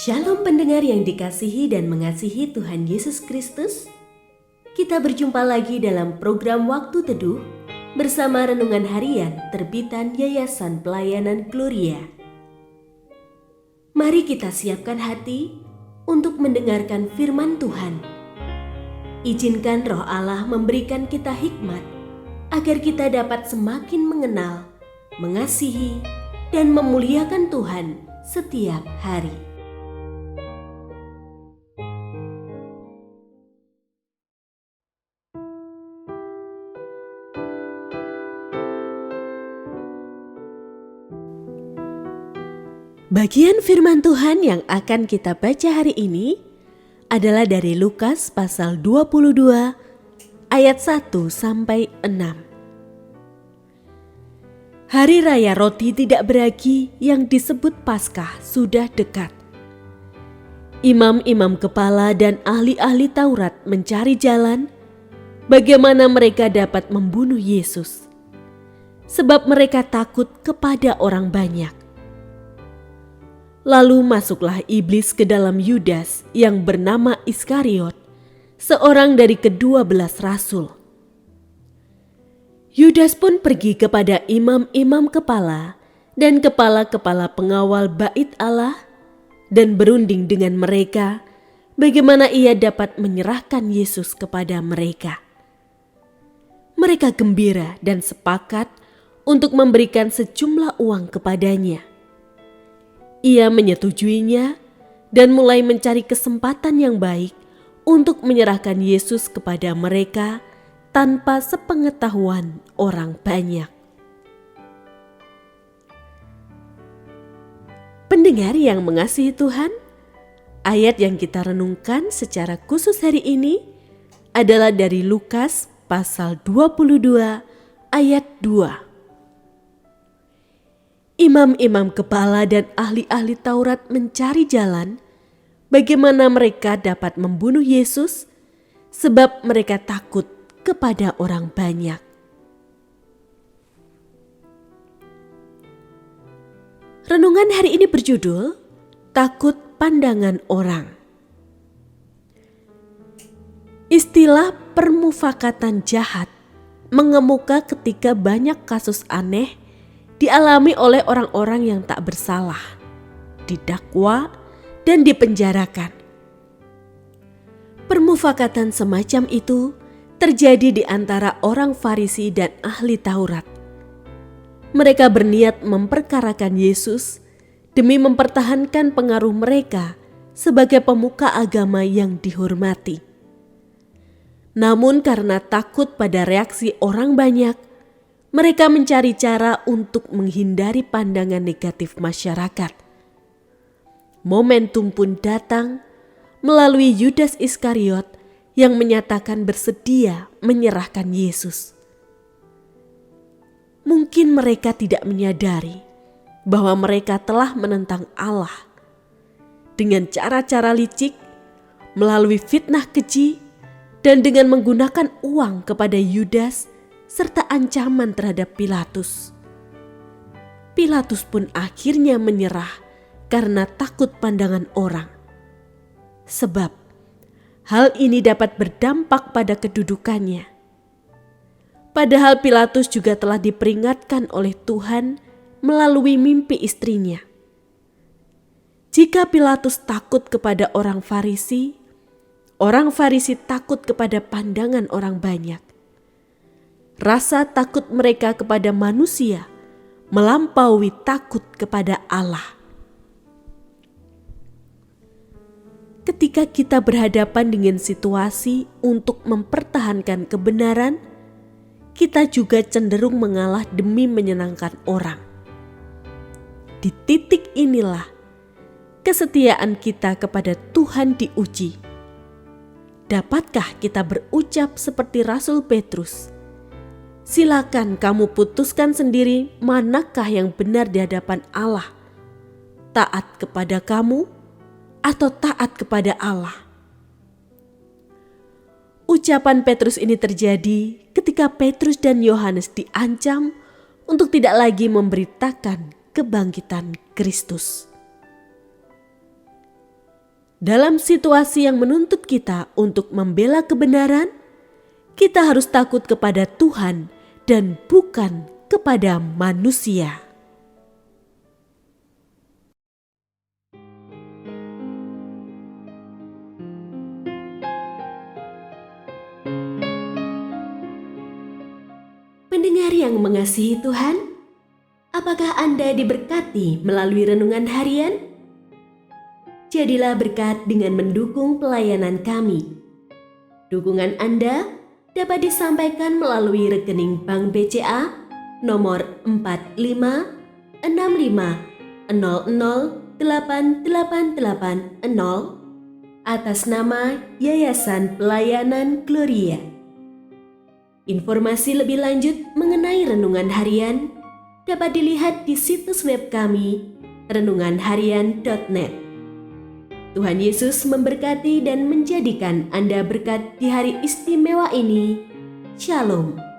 Shalom pendengar yang dikasihi dan mengasihi Tuhan Yesus Kristus. Kita berjumpa lagi dalam program Waktu Teduh bersama Renungan Harian terbitan Yayasan Pelayanan Gloria. Mari kita siapkan hati untuk mendengarkan firman Tuhan. Izinkan Roh Allah memberikan kita hikmat agar kita dapat semakin mengenal, mengasihi, dan memuliakan Tuhan setiap hari. Bagian firman Tuhan yang akan kita baca hari ini adalah dari Lukas pasal 22 ayat 1 sampai 6. Hari raya roti tidak beragi yang disebut Paskah sudah dekat. Imam-imam kepala dan ahli-ahli Taurat mencari jalan bagaimana mereka dapat membunuh Yesus, sebab mereka takut kepada orang banyak. Lalu masuklah iblis ke dalam Yudas yang bernama Iskariot, seorang dari ke-12 rasul. Yudas pun pergi kepada imam-imam kepala dan kepala-kepala pengawal bait Allah dan berunding dengan mereka bagaimana ia dapat menyerahkan Yesus kepada mereka. Mereka gembira dan sepakat untuk memberikan sejumlah uang kepadanya. Ia menyetujuinya dan mulai mencari kesempatan yang baik untuk menyerahkan Yesus kepada mereka tanpa sepengetahuan orang banyak. Pendengar yang mengasihi Tuhan, ayat yang kita renungkan secara khusus hari ini adalah dari Lukas pasal 22 ayat 2. Imam-imam kepala dan ahli-ahli Taurat mencari jalan bagaimana mereka dapat membunuh Yesus sebab mereka takut kepada orang banyak. Renungan hari ini berjudul Takut Pandangan Orang. Istilah permufakatan jahat mengemuka ketika banyak kasus aneh dialami oleh orang-orang yang tak bersalah, didakwa dan dipenjarakan. Permufakatan semacam itu terjadi di antara orang Farisi dan ahli Taurat. Mereka berniat memperkarakan Yesus demi mempertahankan pengaruh mereka sebagai pemuka agama yang dihormati. Namun karena takut pada reaksi orang banyak, mereka mencari cara untuk menghindari pandangan negatif masyarakat. Momentum pun datang melalui Yudas Iskariot yang menyatakan bersedia menyerahkan Yesus. Mungkin mereka tidak menyadari bahwa mereka telah menentang Allah dengan cara-cara licik, melalui fitnah keji, dan dengan menggunakan uang kepada Yudas serta ancaman terhadap Pilatus. Pilatus pun akhirnya menyerah karena takut pandangan orang. Sebab hal ini dapat berdampak pada kedudukannya. Padahal Pilatus juga telah diperingatkan oleh Tuhan melalui mimpi istrinya. Jika Pilatus takut kepada orang Farisi takut kepada pandangan orang banyak. Rasa takut mereka kepada manusia melampaui takut kepada Allah. Ketika kita berhadapan dengan situasi untuk mempertahankan kebenaran, kita juga cenderung mengalah demi menyenangkan orang. Di titik inilah kesetiaan kita kepada Tuhan diuji. Dapatkah kita berucap seperti Rasul Petrus? Silakan kamu putuskan sendiri manakah yang benar di hadapan Allah, taat kepada kamu atau taat kepada Allah. Ucapan Petrus ini terjadi ketika Petrus dan Yohanes diancam untuk tidak lagi memberitakan kebangkitan Kristus. dalam situasi yang menuntut kita untuk membela kebenaran, kita harus takut kepada Tuhan dan bukan kepada manusia. Pendengar yang mengasihi Tuhan, apakah Anda diberkati melalui renungan harian? Jadilah berkat dengan mendukung pelayanan kami. Dukungan Anda dapat disampaikan melalui rekening Bank BCA nomor 4565008880 atas nama Yayasan Pelayanan Gloria. Informasi lebih lanjut mengenai renungan harian dapat dilihat di situs web kami renunganharian.net. Tuhan Yesus memberkati dan menjadikan Anda berkat di hari istimewa ini. Shalom.